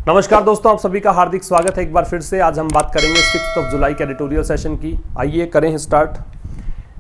नमस्कार दोस्तों, आप सभी का हार्दिक स्वागत है एक बार फिर से। आज हम बात करेंगे 6 जुलाई के एडिटोरियल सेशन की। आइए करें start.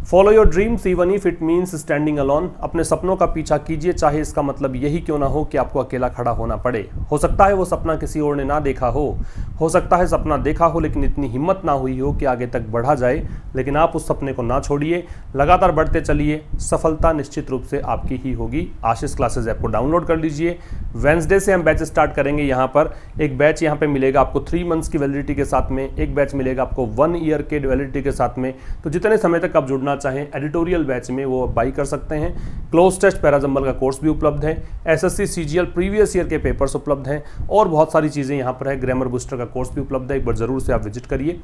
Follow your dreams even if it means standing alone. अपने सपनों का पीछा कीजिए, चाहे इसका मतलब यही क्यों ना हो कि आपको अकेला खड़ा होना पड़े। हो सकता है वो सपना किसी और ने ना देखा हो सकता है सपना देखा हो लेकिन इतनी हिम्मत ना हुई हो कि आगे तक बढ़ा जाए। लेकिन आप उस सपने को ना छोड़िए, लगातार बढ़ते चलिए, सफलता निश्चित रूप से आपकी ही होगी। आशीष क्लासेस ऐप को डाउनलोड कर लीजिए। वेडनेसडे से हम बैच स्टार्ट करेंगे। यहाँ पर एक बैच यहाँ पे मिलेगा आपको 3 मंथ्स की वैलिडिटी के साथ में, एक बैच मिलेगा आपको 1 ईयर के वैलिडिटी के साथ में। तो जितने समय तक आप जुड़ना चाहें एडिटोरियल बैच में वो बाई कर सकते हैं। क्लोज टेस्ट पैराजंबल का कोर्स भी उपलब्ध है, एसएससी सीजीएल प्रीवियस ईयर के पेपर्स उपलब्ध हैं और बहुत सारी चीज़ें यहाँ पर है। ग्रामर बूस्टर का कोर्स भी उपलब्ध है, एक बार जरूर से आप विजिट करिए।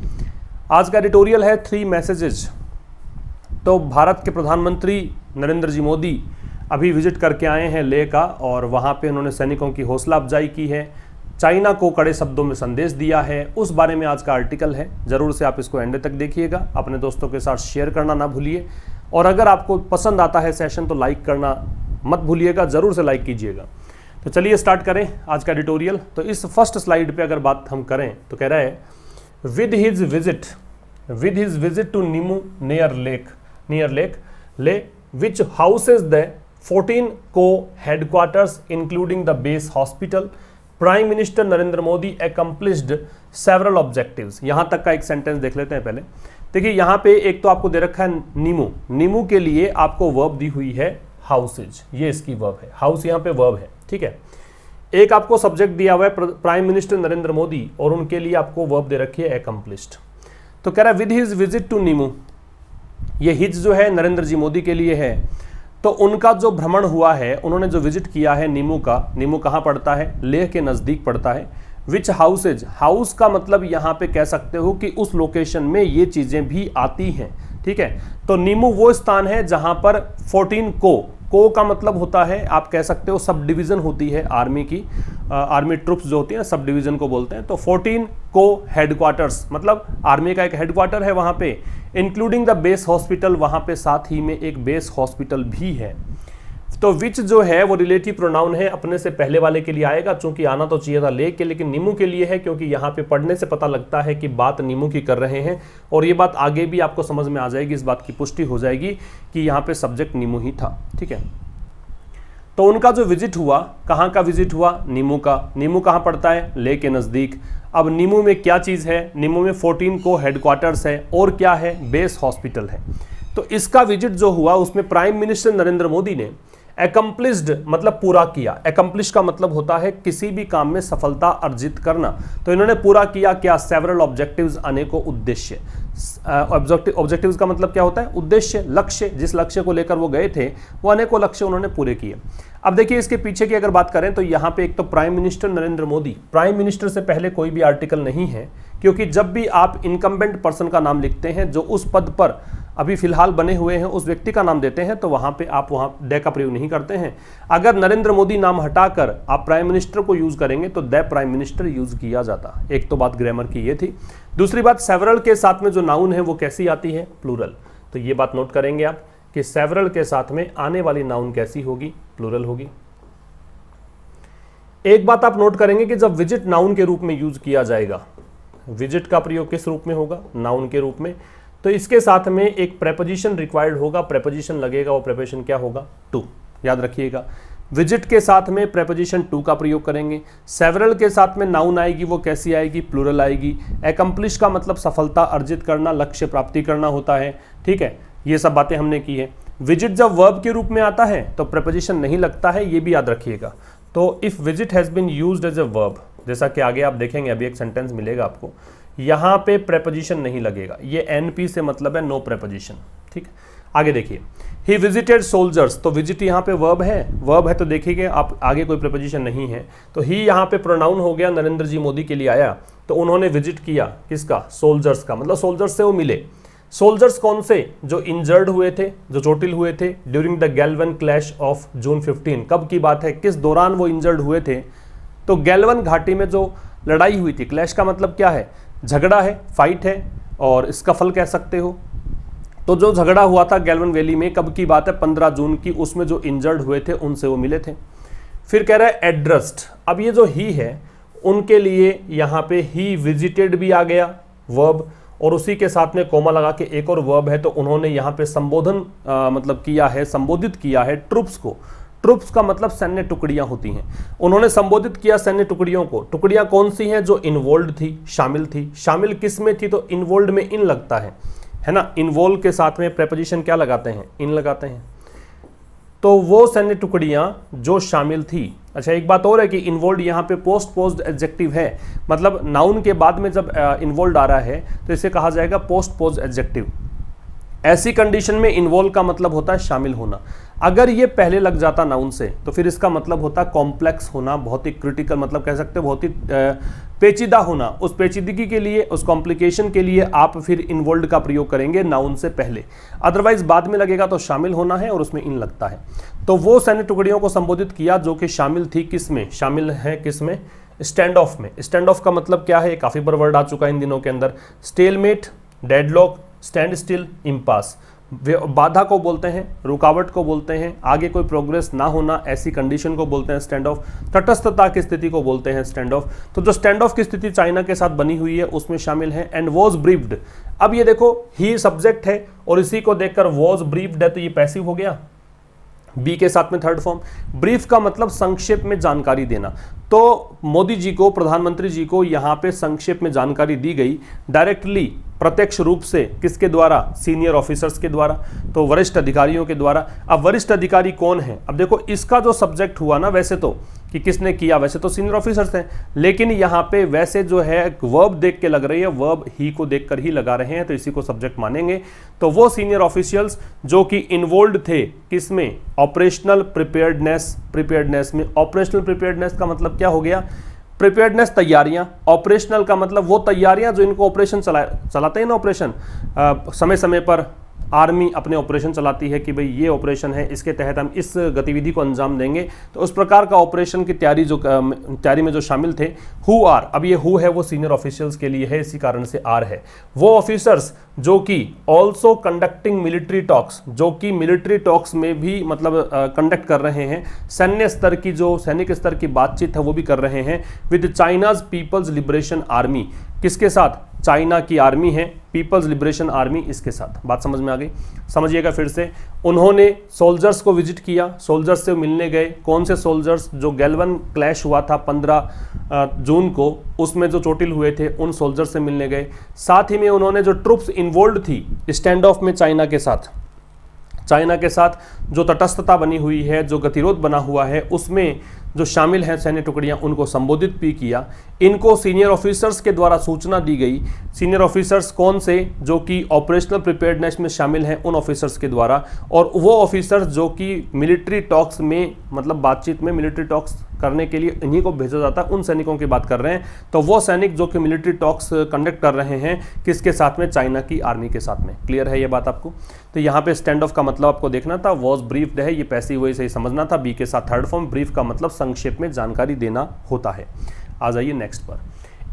आज का एडिटोरियल है 3 मैसेजेस। तो भारत के प्रधानमंत्री नरेंद्र जी मोदी अभी विजिट करके आए हैं लेह का, और वहाँ पे उन्होंने सैनिकों की हौसला अफजाई की है, चाइना को कड़े शब्दों में संदेश दिया है। उस बारे में आज का आर्टिकल है, ज़रूर से आप इसको एंड तक देखिएगा। अपने दोस्तों के साथ शेयर करना ना भूलिए, और अगर आपको पसंद आता है सेशन तो लाइक करना मत भूलिएगा, ज़रूर से लाइक कीजिएगा। तो चलिए स्टार्ट करें आज का एडिटोरियल। तो इस फर्स्ट स्लाइड पे अगर बात हम करें तो कह रहा है with his visit to Nimu near lake Leh which houses the 14 को headquarters including the base hospital, prime minister Narendra Modi accomplished several objectives। यहां तक का एक सेंटेंस देख लेते हैं पहले। देखिए यहां पे एक तो आपको दे रखा है नीमू के लिए आपको वर्ब दी हुई है हाउसेज, ये इसकी वर्ब है, हाउस यहां पे वर्ब है, ठीक है। एक आपको सब्जेक्ट दिया हुआ है प्राइम मिनिस्टर नरेंद्र मोदी, और उनके लिए आपको वर्ब दे रखी है accomplished। तो कह रहा है विद हिज विजिट टू नीमू, ये हिज जो है नरेंद्र जी मोदी के लिए है। तो उनका जो भ्रमण हुआ है, उन्होंने जो विजिट किया है नीमू का, नीमू कहाँ पड़ता है? लेह के नज़दीक पड़ता है। विच हाउसेज, हाउस का मतलब यहाँ पे कह सकते हो कि उस लोकेशन में ये चीज़ें भी आती हैं, ठीक है। तो नीमू वो स्थान है जहाँ पर 14 को का मतलब होता है, आप कह सकते हो सब डिवीज़न होती है आर्मी की, आर्मी ट्रुप्स जो होती हैं सब डिवीज़न को बोलते हैं। तो 14 को हेडक्वार्टर्स मतलब आर्मी का एक हेडक्वार्टर है वहाँ पे, इंक्लूडिंग द बेस हॉस्पिटल, वहाँ पे साथ ही में एक बेस हॉस्पिटल भी है। तो विच जो है वो रिलेटिव प्रोनाउन है, अपने से पहले वाले के लिए आएगा, चूंकि आना तो चाहिए था ले के, लेकिन नीमू के लिए है, क्योंकि यहाँ पे पढ़ने से पता लगता है कि बात नीमू की कर रहे हैं, और ये बात आगे भी आपको समझ में आ जाएगी, इस बात की पुष्टि हो जाएगी कि यहाँ पे सब्जेक्ट नीमू ही था, ठीक है। तो उनका जो विजिट हुआ, कहाँ का विजिट हुआ? नीमू का। नीमू कहाँ पड़ता है? ले के नज़दीक। अब नीमू में क्या चीज़ है? नीमू में 14 को हेडक्वार्टर्स है, और क्या है? बेस हॉस्पिटल है। तो इसका विजिट जो हुआ उसमें प्राइम मिनिस्टर नरेंद्र मोदी ने accomplished मतलब पूरा किया। accomplish का मतलब होता है किसी भी काम में सफलता अर्जित करना। तो इन्होंने पूरा किया क्या? several objectives, अनेकों उद्देश्य। ऑब्जेक्टिव्स का मतलब क्या होता है? उद्देश्य, लक्ष्य। जिस लक्ष्य को लेकर वो गए थे वो अनेकों लक्ष्य उन्होंने पूरे किए। अब देखिए इसके पीछे की अगर बात करें तो यहाँ पे एक तो prime minister Narendra Modi, prime minister से पहले कोई भी आर्टिकल नहीं है, क्योंकि जब भी आप इनकम्बेंट पर्सन का नाम लिखते हैं, जो उस पद पर अभी फिलहाल बने हुए हैं, उस व्यक्ति का नाम देते हैं, तो वहाँ पे आप वहाँ डे का प्रयोग नहीं करते हैं। अगर नरेंद्र मोदी नाम हटाकर आप प्राइम मिनिस्टर को यूज करेंगे तो द प्राइम मिनिस्टर यूज किया जाता। एक तो बात ग्रामर की ये थी। दूसरी बात, सेवरल के साथ में जो नाउन है वो कैसी आती है? प्लूरल। तो ये बात नोट करेंगे आप कि सेवरल के साथ में आने वाली नाउन कैसी होगी? प्लूरल होगी। एक बात आप नोट करेंगे कि जब विजिट नाउन के रूप में यूज किया जाएगा, विजिट का प्रयोग किस रूप में होगा? नाउन के रूप में। तो इसके साथ में एक प्रेपोजिशन रिक्वायर्ड होगा, प्रेपोजिशन लगेगा, वो प्रेपोजिशन क्या होगा? टू। याद रखिएगा, विजिट के साथ में प्रेपोजिशन टू का प्रयोग करेंगे। सेवरल के साथ में नाउन आएगी, वो कैसी आएगी? प्लूरल आएगी। एक्म्प्लिश का मतलब सफलता अर्जित करना, लक्ष्य प्राप्ति करना होता है, ठीक है। ये सब बातें हमने की है। विजिट जब वर्ब के रूप में आता है तो प्रेपोजिशन नहीं लगता है, ये भी याद रखिएगा। तो if visit has been used as a verb, जैसा कि आगे आप देखेंगे, अभी एक सेंटेंस मिलेगा आपको, यहाँ पे प्रेपोजिशन नहीं लगेगा। ये एनपी से मतलब है नो प्रेपोजिशन, ठीक। आगे देखिए, ही विजिटेड सोल्जर्स, तो विजिट यहाँ पे वर्ब है, तो देखिए आप आगे कोई प्रेपोजिशन नहीं है, तो ही यहाँ पे प्रोनाउन हो गया, नरेंद्र जी मोदी के लिए आया, तो उन्होंने विजिट किया किसका? सोल्जर्स का, मतलब सोल्जर्स से वो मिले। सोल्जर्स कौन से? जो इंजर्ड हुए थे, जो चोटिल हुए थे during the Galwan clash of June 15। कब की बात है? किस दौरान वो इंजर्ड हुए थे? तो गैलवन घाटी में जो लड़ाई हुई थी, क्लैश का मतलब क्या है? झगड़ा है, फाइट है, और स्कफल कह सकते हो। तो जो झगड़ा हुआ था गैलवन वैली में, कब की बात है? 15 जून की। उसमें जो इंजर्ड हुए थे उनसे वो मिले थे। फिर कह रहा है एड्रेस्ड। अब ये जो ही है उनके लिए यहाँ पे ही विजिटेड भी आ गया वर्ब, और उसी के साथ में कोमा लगा के एक और वर्ब है, तो उन्होंने यहाँ पे संबोधन मतलब किया है, संबोधित किया है ट्रुप्स को। ट्रुप्स का मतलब सैन्य टुकड़ियां होती हैं। उन्होंने संबोधित किया सैन्य टुकड़ियों को। टुकड़ियां कौन सी हैं? जो इन्वॉल्व थी, शामिल थी। शामिल किस में थी? तो इन्वॉल्व में इन लगता है ना। इन्वॉल्व के साथ में प्रेपोजिशन क्या लगाते हैं? इन लगाते हैं। तो वो सैन्य टुकड़ियां जो शामिल थी। अच्छा, एक बात और है कि इन्वॉल्व यहाँ पे पोस्ट पोज्ड एडजेक्टिव है, मतलब नाउन के बाद में जब इन्वॉल्व आ रहा है तो इसे कहा जाएगा पोस्ट पोज्ड एडजेक्टिव। ऐसी कंडीशन में इन्वॉल्व का मतलब होता है शामिल होना। अगर ये पहले लग जाता नाउन से तो फिर इसका मतलब होता कॉम्प्लेक्स होना, बहुत ही क्रिटिकल, मतलब कह सकते हैं बहुत ही पेचीदा होना। उस पेचीदगी के लिए, उस कॉम्प्लिकेशन के लिए आप फिर इन्वॉल्व का प्रयोग करेंगे नाउन से पहले। अदरवाइज बाद में लगेगा तो शामिल होना है और उसमें इन लगता है। तो वो सैन्य टुकड़ियों को संबोधित किया जो कि शामिल थी किस में? शामिल है किस में? स्टैंड ऑफ में। स्टैंड ऑफ का मतलब क्या है? काफ़ी बार वर्ड आ चुका है इन दिनों के अंदर। Stalemate, deadlock, stand still, impasse. बाधा को बोलते हैं, रुकावट को बोलते हैं, आगे कोई प्रोग्रेस ना होना, ऐसी कंडीशन को बोलते हैं स्टैंड ऑफ। तटस्थता की स्थिति को बोलते हैं स्टैंड ऑफ। तो जो स्टैंड ऑफ की स्थिति चाइना के साथ बनी हुई है उसमें शामिल है। And was briefed. अब ये देखो, ही सब्जेक्ट है और इसी को देखकर वॉज ब्रीफ्ड है, तो ये पैसिव हो गया। बी के साथ में थर्ड फॉर्म। ब्रीफ का मतलब संक्षेप में जानकारी देना। तो मोदी जी को, प्रधानमंत्री जी को यहाँ पे संक्षेप में जानकारी दी गई, डायरेक्टली, प्रत्यक्ष रूप से। किसके द्वारा? सीनियर ऑफिसर्स के द्वारा, तो वरिष्ठ अधिकारियों के द्वारा। अब वरिष्ठ अधिकारी कौन है? अब देखो, इसका जो सब्जेक्ट हुआ ना, वैसे तो कि किसने किया, वैसे तो सीनियर ऑफिसर्स हैं, लेकिन यहाँ पे वैसे जो है वर्ब देख के लग रही है, वर्ब ही को देखकर ही लगा रहे हैं, तो इसी को सब्जेक्ट मानेंगे। तो वो सीनियर ऑफिशियल्स जो कि इन्वॉल्व थे किसमें? ऑपरेशनल प्रिपेयर्डनेस में। ऑपरेशनल प्रिपेयर्डनेस का मतलब क्या हो गया? प्रिपेयर्डनेस, तैयारियां। ऑपरेशनल का मतलब वो तैयारियां जो इनको ऑपरेशन चलाते हैं ना, ऑपरेशन समय समय पर आर्मी अपने ऑपरेशन चलाती है कि भाई ये ऑपरेशन है, इसके तहत हम इस गतिविधि को अंजाम देंगे। तो उस प्रकार का ऑपरेशन की तैयारी में जो शामिल थे, हु आर। अब ये हु है वो सीनियर ऑफिशियल्स के लिए है, इसी कारण से आर है। वो ऑफिसर्स जो कि ऑल्सो कंडक्टिंग मिलिट्री टॉक्स, जो कि मिलिट्री टॉक्स में भी मतलब कंडक्ट कर रहे हैं, सैन्य स्तर की, जो सैनिक स्तर की बातचीत है वो भी कर रहे हैं with China's People's Liberation Army. किसके साथ? चाइना की आर्मी है, पीपल्स लिबरेशन आर्मी, इसके साथ। बात समझ में आ गई? समझिएगा फिर से। उन्होंने सोल्जर्स को विजिट किया, सोल्जर्स से मिलने गए। कौन से सोल्जर्स? जो गैलवन क्लैश हुआ था 15 जून को, उसमें जो चोटिल हुए थे, उन सोल्जर्स से मिलने गए। साथ ही में उन्होंने जो ट्रुप्स इन्वॉल्व थी स्टैंड ऑफ में चाइना के साथ जो तटस्थता बनी हुई है, जो गतिरोध बना हुआ है, उसमें जो शामिल हैं सैन्य टुकड़ियां, उनको संबोधित भी किया। इनको सीनियर ऑफिसर्स के द्वारा सूचना दी गई। सीनियर ऑफिसर्स कौन से? जो कि ऑपरेशनल प्रिपेयर्डनेस में शामिल हैं, उन ऑफिसर्स के द्वारा। और वो ऑफिसर्स जो कि मिलिट्री टॉक्स में, मतलब बातचीत में, मिलिट्री टॉक्स करने के लिए इन्हीं को भेजा जाता है, उन सैनिकों की बात कर रहे हैं। तो वो सैनिक जो कि मिलिट्री टॉक्स कंडक्ट कर रहे हैं, किसके साथ में? चाइना की आर्मी के साथ में। क्लियर है ये बात आपको? तो यहाँ पे स्टैंड ऑफ का मतलब आपको देखना था, वॉज ब्रीफ्ड है, ये पैसिव वॉइस से ही समझना था। बी के साथ थर्ड फॉर्म। ब्रीफ का मतलब संक्षेप में जानकारी देना होता है। आ जाइए नेक्स्ट पर।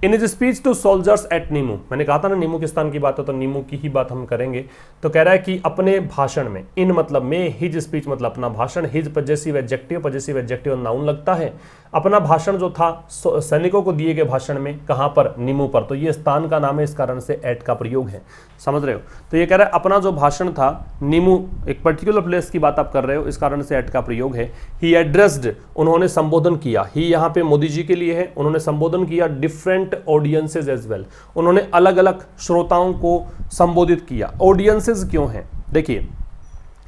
In his speech to soldiers at Nimu. मैंने कहा था ना नीमू किस स्थान की बात है, तो नीमू की ही बात हम करेंगे। तो कह रहा है कि अपने भाषण में, इन मतलब में, हिज स्पीच मतलब अपना भाषण, हिज पजेसिव एडजेक्टिव नाउन लगता है। अपना भाषण जो था सैनिकों को दिए गए भाषण में, कहां पर? नीमू पर। तो ये स्थान का नाम है, इस कारण से एट का प्रयोग है। समझ रहे हो? तो ये कह रहा है अपना जो भाषण था नीमू, एक पर्टिकुलर प्लेस की बात आप कर रहे हो, इस कारण से एट का प्रयोग है। ही एड्रेस्ड, उन्होंने संबोधन किया। ही यहाँ पे मोदी जी के लिए है। उन्होंने संबोधन किया डिफरेंट ऑडियंसेस एज वेल। उन्होंने अलग अलग श्रोताओं को संबोधित किया। ऑडियंसेस क्यों है? देखिए,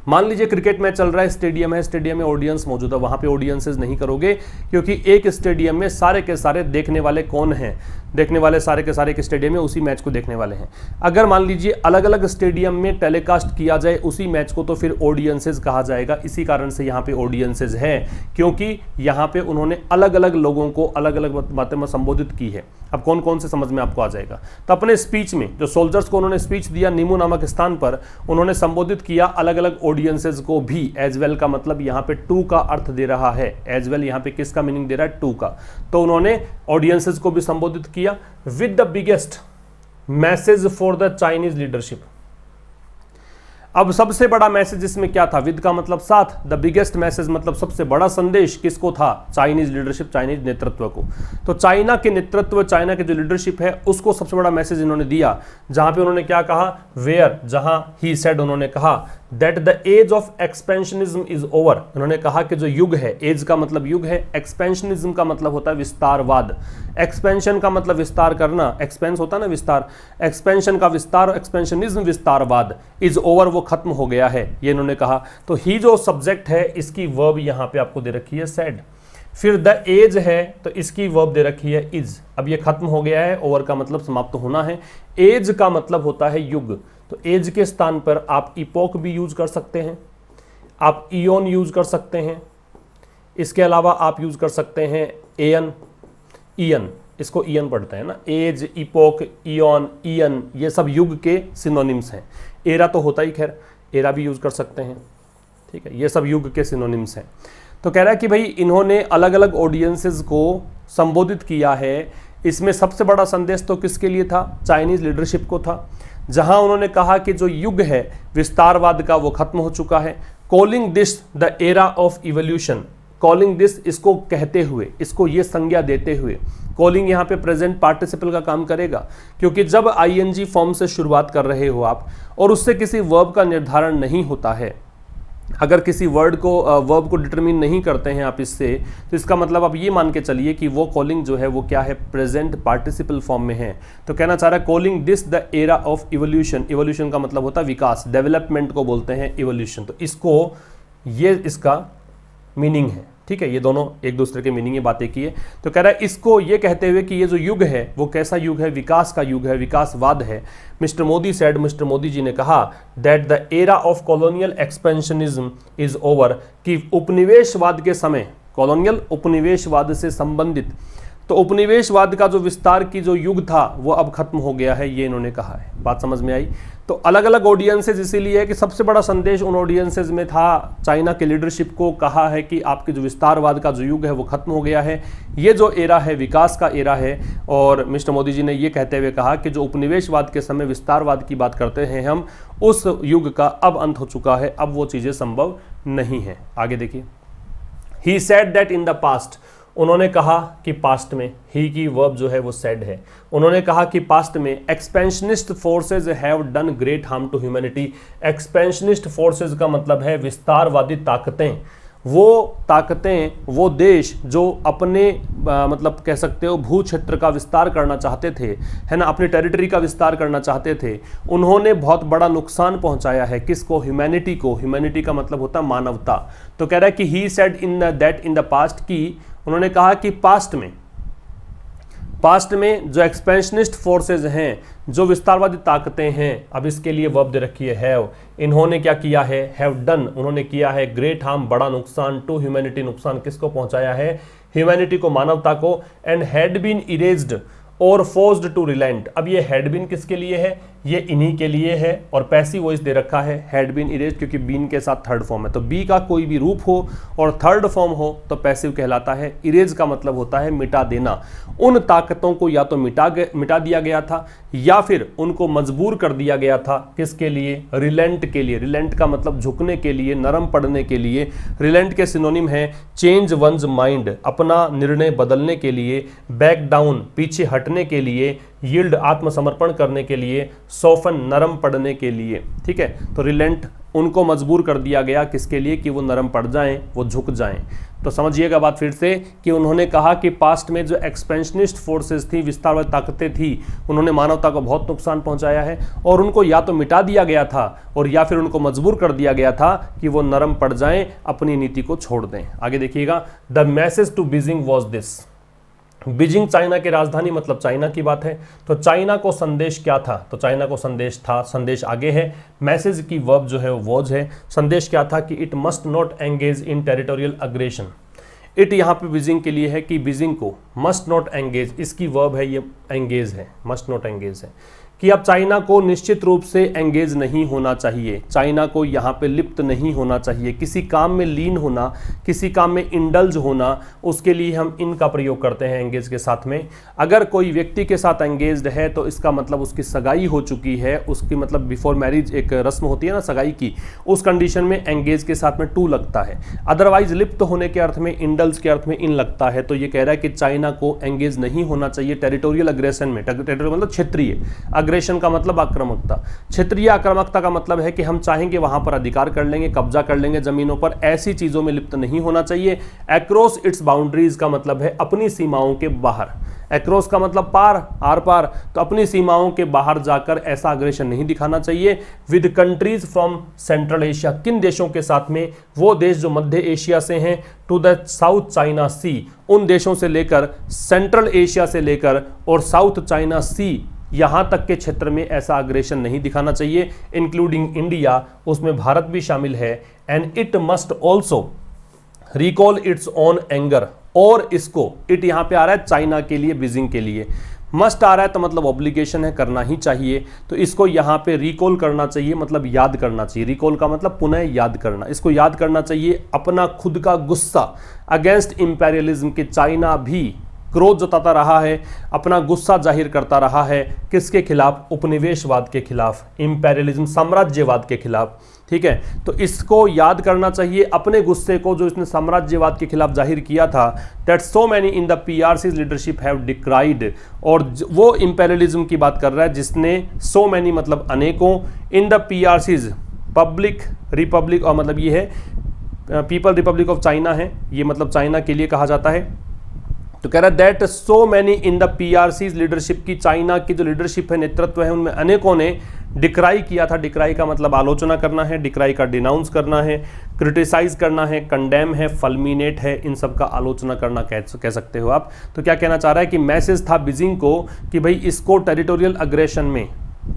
मान लीजिए क्रिकेट मैच चल रहा है, स्टेडियम है, स्टेडियम में ऑडियंस मौजूद है, वहां पे ऑडियंसेस नहीं करोगे, क्योंकि एक स्टेडियम में सारे के सारे देखने वाले कौन हैं? देखने वाले सारे के सारे एक स्टेडियम में उसी मैच को देखने वाले हैं। अगर मान लीजिए अलग अलग स्टेडियम में टेलीकास्ट किया जाए उसी मैच को, तो फिर ऑडियंसेस कहा जाएगा। इसी कारण से यहाँ पे ऑडियंसेस है, क्योंकि यहाँ पे उन्होंने अलग अलग लोगों को अलग अलग बातें में संबोधित की है। अब कौन कौन से समझ में आपको आ जाएगा। तो अपने स्पीच में जो सोल्जर्स को उन्होंने स्पीच दिया नीमू नामक स्थान पर, उन्होंने संबोधित किया अलग अलग ऑडियंसेस को भी। एज वेल का मतलब यहाँ पे टू का अर्थ दे रहा है। एज वेल यहाँ पे किसका मीनिंग दे रहा है? टू का। तो उन्होंने ऑडियंसेस को भी संबोधित किया with the biggest message for the Chinese leadership. अब सबसे बड़ा मैसेज इसमें क्या था, विद का मतलब साथ, द बिगेस्ट मैसेज मतलब सबसे बड़ा संदेश किसको था, चाइनीज लीडरशिप, चाइनीज नेतृत्व को। तो चाइना के नेतृत्व, चाइना के जो लीडरशिप है उसको सबसे बड़ा मैसेज इन्होंने दिया, जहां पे उन्होंने क्या कहा, वेयर, जहां ही सेड, उन्होंने कहा that the age of expansionism is over. उन्होंने कहा कि जो युग है, एज का मतलब युग है, एक्सपेंशनिज्म का मतलब होता है विस्तारवाद, एक्सपेंशन का मतलब विस्तार करना, एक्सपेंस होता है ना विस्तार, एक्सपेंशन का विस्तार, एक्सपेंशनिज्म विस्तारवाद, इज ओवर, वो खत्म हो गया है, ये इन्होंने कहा। तो ही जो सब्जेक्ट है इसकी वर्ब यहां पे आपको दे रखी है सेड, फिर द एज है तो इसकी वर्ब दे रखी है इज। अब ये खत्म हो गया है, ओवर का मतलब समाप्त होना है, एज का मतलब होता है युग, तो एज के स्थान पर आप इपोक भी यूज कर सकते हैं, आप ईओन यूज कर सकते हैं, इसके अलावा आप यूज कर सकते हैं एयन, ईयन, इसको ईयन पढ़ते हैं ना, एज, इपोक, ईओन, ईयन, ये सब युग के सिनोनिम्स हैं। एरा तो होता ही, खैर एरा भी यूज कर सकते हैं, ठीक है, ये सब युग के सिनोनिम्स हैं। तो कह रहा है कि भाई इन्होंने अलग अलग ऑडियंसेस को संबोधित किया है, इसमें सबसे बड़ा संदेश तो किसके लिए था, चाइनीज लीडरशिप को था, जहां उन्होंने कहा कि जो युग है विस्तारवाद का वो खत्म हो चुका है, calling this the era of evolution, calling this, इसको कहते हुए, इसको ये संज्ञा देते हुए, कॉलिंग यहाँ पे प्रेजेंट पार्टिसिपल का काम करेगा, क्योंकि जब आईएनजी फॉर्म से शुरुआत कर रहे हो आप और उससे किसी वर्ब का निर्धारण नहीं होता है, अगर किसी वर्ब को डिटरमिन नहीं करते हैं आप इससे, तो इसका मतलब आप ये मान के चलिए कि वो कॉलिंग जो है वो क्या है, प्रेजेंट पार्टिसिपल फॉर्म में है। तो कहना चाह रहा है calling this the era of evolution, evolution का मतलब होता है विकास, डेवलपमेंट को बोलते हैं इवोल्यूशन, तो इसको, ये इसका मीनिंग है, ठीक है, ये दोनों एक दूसरे के मीनिंग में बातें की है। तो कह रहा है इसको ये कहते हुए कि ये जो युग है वो कैसा युग है, विकास का युग है, विकासवाद है। Mister Modi said, mister Modi ji ने कहा that the era of colonial expansionism is over, कि उपनिवेशवाद के समय, कॉलोनियल उपनिवेशवाद से संबंधित, तो उपनिवेशवाद का जो विस्तार की जो युग था वो अब खत्म हो गया है, ये इन्होंने कहा है। बात समझ में आई। तो अलग अलग ऑडियंसेस इसीलिए है कि सबसे बड़ा संदेश उन ऑडियंसेस में था, चाइना के लीडरशिप को कहा है कि आपके जो विस्तारवाद का जो युग है वो खत्म हो गया है, ये जो एरा है विकास का एरा है। और मिस्टर मोदी जी ने ये कहते हुए कहा कि जो उपनिवेशवाद के समय विस्तारवाद की बात करते हैं हम, उस युग का अब अंत हो चुका है, अब वो चीज़ें संभव नहीं है। आगे देखिए, he said that in the past, उन्होंने कहा कि पास्ट में, ही की वर्ब जो है वो सेड है, उन्होंने कहा कि पास्ट में expansionist forces have done great harm to humanity. Expansionist forces का मतलब है विस्तारवादी ताकतें, वो ताकतें, वो देश जो अपने मतलब कह सकते हो भू क्षेत्र का विस्तार करना चाहते थे, है ना, अपनी टेरिटरी का विस्तार करना चाहते थे, उन्होंने बहुत बड़ा नुकसान पहुंचाया है, किसको, ह्यूमैनिटी को। ह्यूमैनिटी का मतलब होता है मानवता। तो कह रहा है कि he said in that in the past, की उन्होंने कहा कि पास्ट में जो एक्सपेंशनिस्ट फोर्सेज हैं, जो विस्तारवादी ताकतें हैं, अब इसके लिए वर्ब दे रखी है हैव, इन्होंने क्या किया है, हैव डन, उन्होंने किया है ग्रेट हार्म, बड़ा नुकसान, टू ह्यूमैनिटी, नुकसान किसको पहुंचाया है, ह्यूमैनिटी को, मानवता को, एंड हैड बीन इरेज्ड और फोर्स्ड टू रिलेंट। अब ये हैड बीन किसके लिए है, ये इन्हीं के लिए है, और पैसिव वॉइस दे रखा है हैड बीन इरेज, क्योंकि बीन के साथ थर्ड फॉर्म है, तो बी का कोई भी रूप हो और थर्ड फॉर्म हो तो पैसिव कहलाता है। इरेज का मतलब होता है मिटा देना। उन ताकतों को या तो मिटा दिया गया था या फिर उनको मजबूर कर दिया गया था, किसके लिए, रिलेंट के लिए। रिलेंट का मतलब झुकने के लिए, नरम पड़ने के लिए। रिलेंट के सिनोनिम है चेंज वंस माइंड, अपना निर्णय बदलने के लिए, बैक डाउन, पीछे हटने के लिए, यील्ड, आत्मसमर्पण करने के लिए, सोफन, नरम पड़ने के लिए, ठीक है। तो रिलेंट, उनको मजबूर कर दिया गया, किसके लिए, कि वो नरम पड़ जाएं, वो झुक जाएं। तो समझिएगा बात फिर से कि उन्होंने कहा कि पास्ट में जो एक्सपेंशनिस्ट फोर्सेस थी, विस्तारवादी ताकतें थी, उन्होंने मानवता को बहुत नुकसान पहुंचाया है, और उनको या तो मिटा दिया गया था और या फिर उनको मजबूर कर दिया गया था कि वो नरम पड़ जाएं, अपनी नीति को छोड़ दें। आगे देखिएगा, the message to Beijing was this. Beijing China की राजधानी, मतलब चाइना की बात है। तो चाइना को संदेश क्या था, तो चाइना को संदेश था, संदेश आगे है, मैसेज की वर्ब जो है वो वॉज है। संदेश क्या था कि it must not engage in territorial aggression. It यहाँ पे बीजिंग के लिए है कि बीजिंग को मस्ट नॉट एंगेज, इसकी वर्ब है ये एंगेज है, मस्ट नॉट एंगेज है, कि अब चाइना को निश्चित रूप से एंगेज नहीं होना चाहिए, चाइना को यहाँ पे लिप्त नहीं होना चाहिए, किसी काम में लीन होना, किसी काम में इंडल्ज होना, उसके लिए हम इन का प्रयोग करते हैं एंगेज के साथ में। अगर कोई व्यक्ति के साथ एंगेज्ड है तो इसका मतलब उसकी सगाई हो चुकी है, उसकी मतलब बिफोर मैरिज एक रस्म होती है ना सगाई की, उस कंडीशन में एंगेज के साथ में टू लगता है। अदरवाइज लिप्त होने के अर्थ में, इंडल्ज के अर्थ में इन लगता है। तो ये कह रहा है कि चाइना को एंगेज नहीं होना चाहिए टेरिटोरियल अग्रेशन में। टेरिटोरियल मतलब क्षेत्रीय, अग्रेशन का मतलब आक्रामकता, क्षेत्रीय आक्रामकता का मतलब है कि हम चाहेंगे वहां पर अधिकार कर लेंगे, कब्जा कर लेंगे जमीनों पर, ऐसी चीजों में लिप्त नहीं होना चाहिए। अक्रॉस इट्स बाउंड्रीज का मतलब है अपनी सीमाओं के बाहर, अक्रॉस का मतलब पार, आर पार, तो अपनी सीमाओं के बाहर जाकर ऐसा अग्रेशन नहीं दिखाना चाहिए। With countries from central Asia, किन देशों के साथ में, वो देश जो मध्य एशिया से हैं, टू द साउथ चाइना सी, उन देशों से लेकर, सेंट्रल एशिया से लेकर और साउथ चाइना सी यहां तक के क्षेत्र में ऐसा अग्रेशन नहीं दिखाना चाहिए, इंक्लूडिंग इंडिया, उसमें भारत भी शामिल है। And it must also recall its own anger, और इसको, इट यहां पे आ रहा है चाइना के लिए, बीजिंग के लिए, मस्ट आ रहा है तो मतलब ऑब्लिगेशन है, करना ही चाहिए, तो इसको यहां पे रिकॉल करना चाहिए, मतलब याद करना चाहिए। रिकॉल का मतलब पुनः याद करना, इसको याद करना चाहिए अपना खुद का गुस्सा अगेंस्ट इंपेरियलिज्म के। चाइना भी क्रोध जताता रहा है, अपना गुस्सा जाहिर करता रहा है, किसके खिलाफ, उपनिवेशवाद के खिलाफ, इंपेरियलिज्म साम्राज्यवाद के खिलाफ, ठीक है। तो इसको याद करना चाहिए अपने गुस्से को जो इसने साम्राज्यवाद के खिलाफ जाहिर किया था। That so many in the PRC's leadership have decried, और वो इंपेरियलिज्म की बात कर रहा है जिसने सो मैनी मतलब अनेकों, इन द पीआरसीज पब्लिक रिपब्लिक, और मतलब ये है पीपल रिपब्लिक ऑफ चाइना है, ये मतलब चाइना के लिए कहा जाता है। तो कह रहा है that so many in the PRC's leadership की, चाइना की जो लीडरशिप है, नेतृत्व है, उनमें अनेकों ने डिक्राई किया था। डिक्राई का मतलब आलोचना करना है, डिक्राई का डिनाउंस करना है, क्रिटिसाइज करना है, कंडेम है, फल्मिनेट है, इन सब का आलोचना करना कह सकते हो आप। तो क्या कहना चाह रहा है कि मैसेज था बीजिंग को कि भाई इसको टेरिटोरियल अग्रेशन में,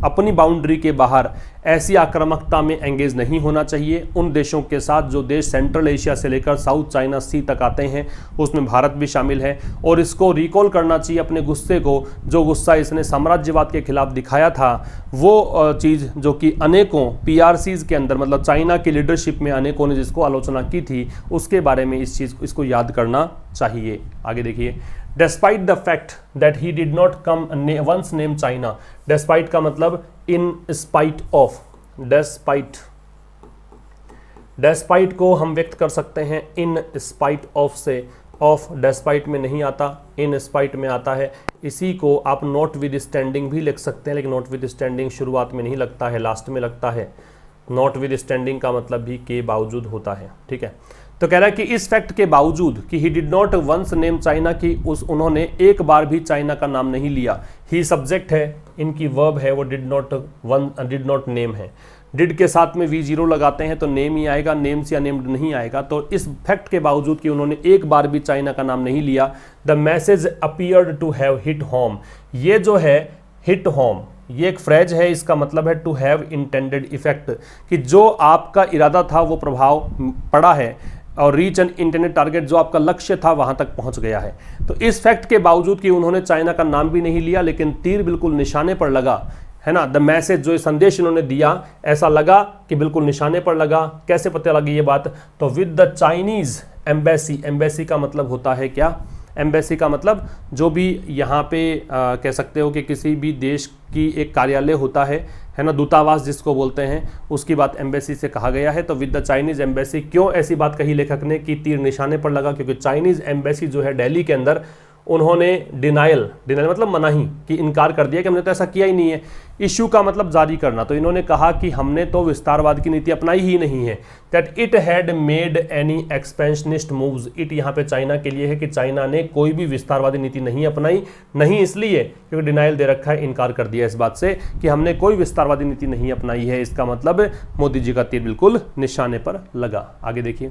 अपनी बाउंड्री के बाहर ऐसी आक्रामकता में एंगेज नहीं होना चाहिए उन देशों के साथ जो देश सेंट्रल एशिया से लेकर साउथ चाइना सी तक आते हैं, उसमें भारत भी शामिल है। और इसको रिकॉल करना चाहिए अपने गुस्से को, जो गुस्सा इसने साम्राज्यवाद के खिलाफ दिखाया था, वो चीज़ जो कि अनेकों पीआरसीज के अंदर, मतलब चाइना की लीडरशिप में अनेकों ने जिसको आलोचना की थी, उसके बारे में इस चीज़ इसको याद करना चाहिए। आगे देखिए, despite the fact that he did not come once name China, despite का मतलब in spite of, despite, despite को हम व्यक्त कर सकते हैं इन स्पाइट ऑफ से, ऑफ डेस्पाइट में नहीं आता, इन स्पाइट में आता है। इसी को आप नॉट विद स्टैंडिंग भी लिख सकते हैं, लेकिन नॉट विद स्टैंडिंग शुरुआत में नहीं लगता है, लास्ट में लगता है। नॉट विद स्टैंडिंग का मतलब भी के बावजूद होता है, ठीक है। तो कह रहा है कि इस फैक्ट के बावजूद कि he did not once name China, की उन्होंने एक बार भी चाइना का नाम नहीं लिया। ही सब्जेक्ट है, इनकी वर्ब है, वो डिड नॉट नेम है। डिड के साथ में V0 लगाते हैं तो नेम ही आएगा, नेम से अनेम्ड नहीं आएगा। तो इस फैक्ट के बावजूद कि उन्होंने एक बार भी चाइना का नाम नहीं लिया, the message appeared to have hit home, ये जो है हिट होम, ये एक फ्रेज है, इसका मतलब है टू हैव इंटेंडेड इफेक्ट, कि जो आपका इरादा था वो प्रभाव पड़ा है, और रीच एन इंटेंडेड टारगेट, जो आपका लक्ष्य था वहां तक पहुंच गया है। तो इस फैक्ट के बावजूद कि उन्होंने चाइना का नाम भी नहीं लिया, लेकिन तीर बिल्कुल निशाने पर लगा, है ना। द मैसेज, जो संदेश इन्होंने दिया, ऐसा लगा कि बिल्कुल निशाने पर लगा। कैसे पता लगी ये बात, तो with the Chinese embassy, embassy का मतलब होता है क्या, एम्बेसी का मतलब जो भी यहाँ पे कह सकते हो कि किसी भी देश की एक कार्यालय होता है ना, दूतावास जिसको बोलते हैं, उसकी बात एम्बेसी से कहा गया है। तो विद द चाइनीज एम्बेसी, क्यों ऐसी बात कही लेखक ने कि तीर निशाने पर लगा, क्योंकि चाइनीज एम्बेसी जो है दिल्ली के अंदर, उन्होंने डिनाइल मतलब मनाही कि इनकार कर दिया कि हमने तो ऐसा किया ही नहीं है। इशू का मतलब जारी करना, तो इन्होंने कहा कि हमने तो विस्तारवाद की नीति अपनाई ही नहीं है। That it had made any expansionist moves, it यहाँ पे चाइना के लिए है कि चाइना ने कोई भी विस्तारवादी नीति नहीं अपनाई, नहीं इसलिए क्योंकि डिनाइल दे रखा है, इनकार कर दिया इस बात से कि हमने कोई विस्तारवादी नीति नहीं अपनाई है। इसका मतलब मोदी जी का तीर बिल्कुल निशाने पर लगा। आगे देखिए,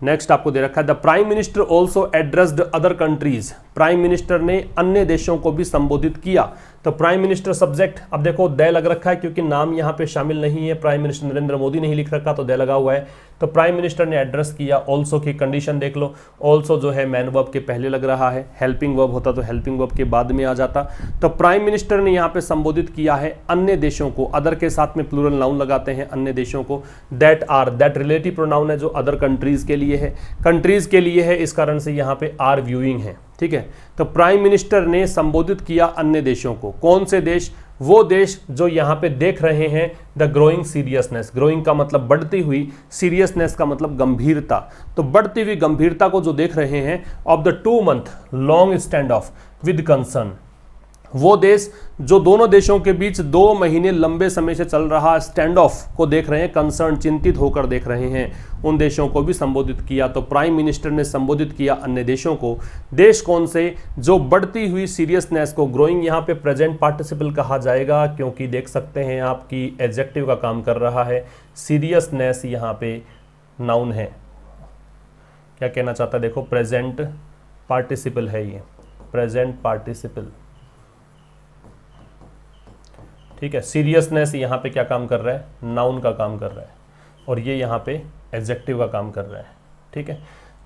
नेक्स्ट आपको दे रखा है the prime minister also addressed other countries, prime minister ने अन्य देशों को भी संबोधित किया। तो प्राइम मिनिस्टर सब्जेक्ट, अब देखो दे लग रखा है क्योंकि नाम यहाँ पे शामिल नहीं है, प्राइम मिनिस्टर नरेंद्र मोदी नहीं लिख रखा तो दे लगा हुआ है। तो प्राइम मिनिस्टर ने एड्रेस किया। ऑल्सो की कंडीशन देख लो, ऑल्सो जो है मैन वर्ब के पहले लग रहा है, हेल्पिंग वर्ब होता तो हेल्पिंग वर्ब के बाद में आ जाता। तो प्राइम मिनिस्टर ने यहाँ पे संबोधित किया है अन्य देशों को, अदर के साथ में प्लूरल नाउन लगाते हैं अन्य देशों को। That are, that relative pronoun है जो अदर कंट्रीज के लिए है, कंट्रीज के लिए है, इस कारण से यहाँ पे आर व्यूइंग है, ठीक है। तो प्राइम मिनिस्टर ने संबोधित किया अन्य देशों को, कौन से देश? वो देश जो यहाँ पे देख रहे हैं द ग्रोइंग सीरियसनेस, ग्रोइंग का मतलब बढ़ती हुई, सीरियसनेस का मतलब गंभीरता, तो बढ़ती हुई गंभीरता को जो देख रहे हैं of the 2 month long stand of with concern, वो देश जो दोनों देशों के बीच 2 महीने लंबे समय से चल रहा स्टैंड ऑफ को देख रहे हैं, कंसर्न चिंतित होकर देख रहे हैं, उन देशों को भी संबोधित किया। तो प्राइम मिनिस्टर ने संबोधित किया अन्य देशों को। देश कौन से? जो बढ़ती हुई सीरियसनेस को, ग्रोइंग यहाँ पे प्रेजेंट पार्टिसिपल कहा जाएगा क्योंकि देख सकते हैं आपकी एडजेक्टिव का काम कर रहा है, सीरियसनेस यहाँ पे नाउन है। क्या कहना चाहता है देखो, प्रेजेंट पार्टिसिपल है ये, प्रेजेंट पार्टिसिपल, ठीक है। सीरियसनेस यहाँ पे क्या काम कर रहा है? नाउन का काम कर रहा है, और ये यहाँ पे एडजेक्टिव का काम कर रहा है, ठीक है।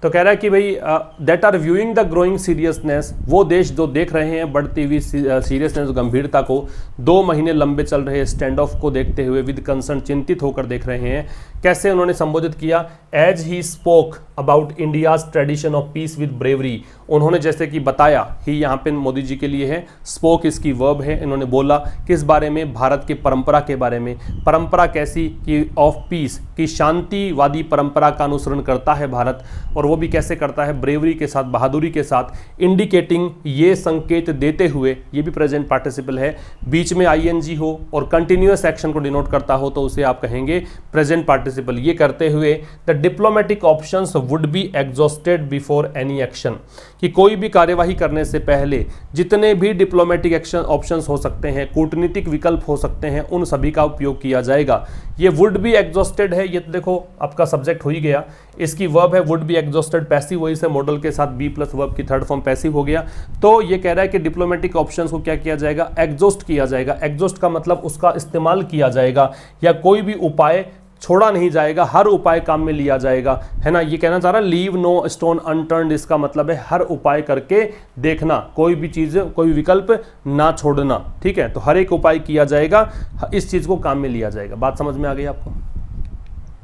तो कह रहा है कि भाई that are viewing the growing seriousness, वो देश जो देख रहे हैं बढ़ती हुई सीरियसनेस, गंभीरता को, 2 महीने लंबे चल रहे स्टैंड ऑफ को देखते हुए विद कंसर्न, चिंतित होकर देख रहे हैं। कैसे उन्होंने संबोधित किया? As he spoke about India's tradition of peace with bravery, उन्होंने जैसे कि बताया, ही यहाँ पे मोदी जी के लिए है, स्पोक इसकी वर्ब है, इन्होंने बोला किस बारे में? भारत की परंपरा के बारे में। परंपरा कैसी? कि ऑफ पीस, की शांतिवादी परंपरा का अनुसरण करता है भारत, और वो भी कैसे करता है? ब्रेवरी के साथ, बहादुरी के साथ। इंडिकेटिंग, ये संकेत देते हुए, ये भी प्रेजेंट पार्टिसिपल है, बीच में आईएनजी हो और कंटिन्यूअस एक्शन को डिनोट करता हो तो उसे आप कहेंगे प्रेजेंट पार्टिसिपल। ये करते हुए the diplomatic options would be exhausted before any action, कि कोई भी कार्यवाही करने से पहले जितने भी डिप्लोमेटिक एक्शन ऑप्शंस हो सकते हैं, कूटनीतिक विकल्प हो सकते हैं, उन सभी का उपयोग किया जाएगा। ये वुड बी एग्जॉस्टेड है, ये तो देखो आपका सब्जेक्ट हो ही गया, इसकी वर्ब है वुड बी एग्जॉस्टेड, पैसिव, वही से मॉडल के साथ बी प्लस वर्ब की थर्ड फॉर्म पैसिव हो गया। तो ये कह रहा है कि डिप्लोमेटिक ऑप्शंस को क्या किया जाएगा? एग्जॉस्ट किया जाएगा। एग्जॉस्ट का मतलब उसका इस्तेमाल किया जाएगा, या कोई भी उपाय छोड़ा नहीं जाएगा, हर उपाय काम में लिया जाएगा, है ना। ये कहना चाह रहा है लीव नो स्टोन अनटर्न्ड, इसका मतलब है हर उपाय करके देखना, कोई भी चीज़, कोई विकल्प ना छोड़ना, ठीक है। तो हर एक उपाय किया जाएगा, इस चीज़ को काम में लिया जाएगा। बात समझ में आ गई आपको?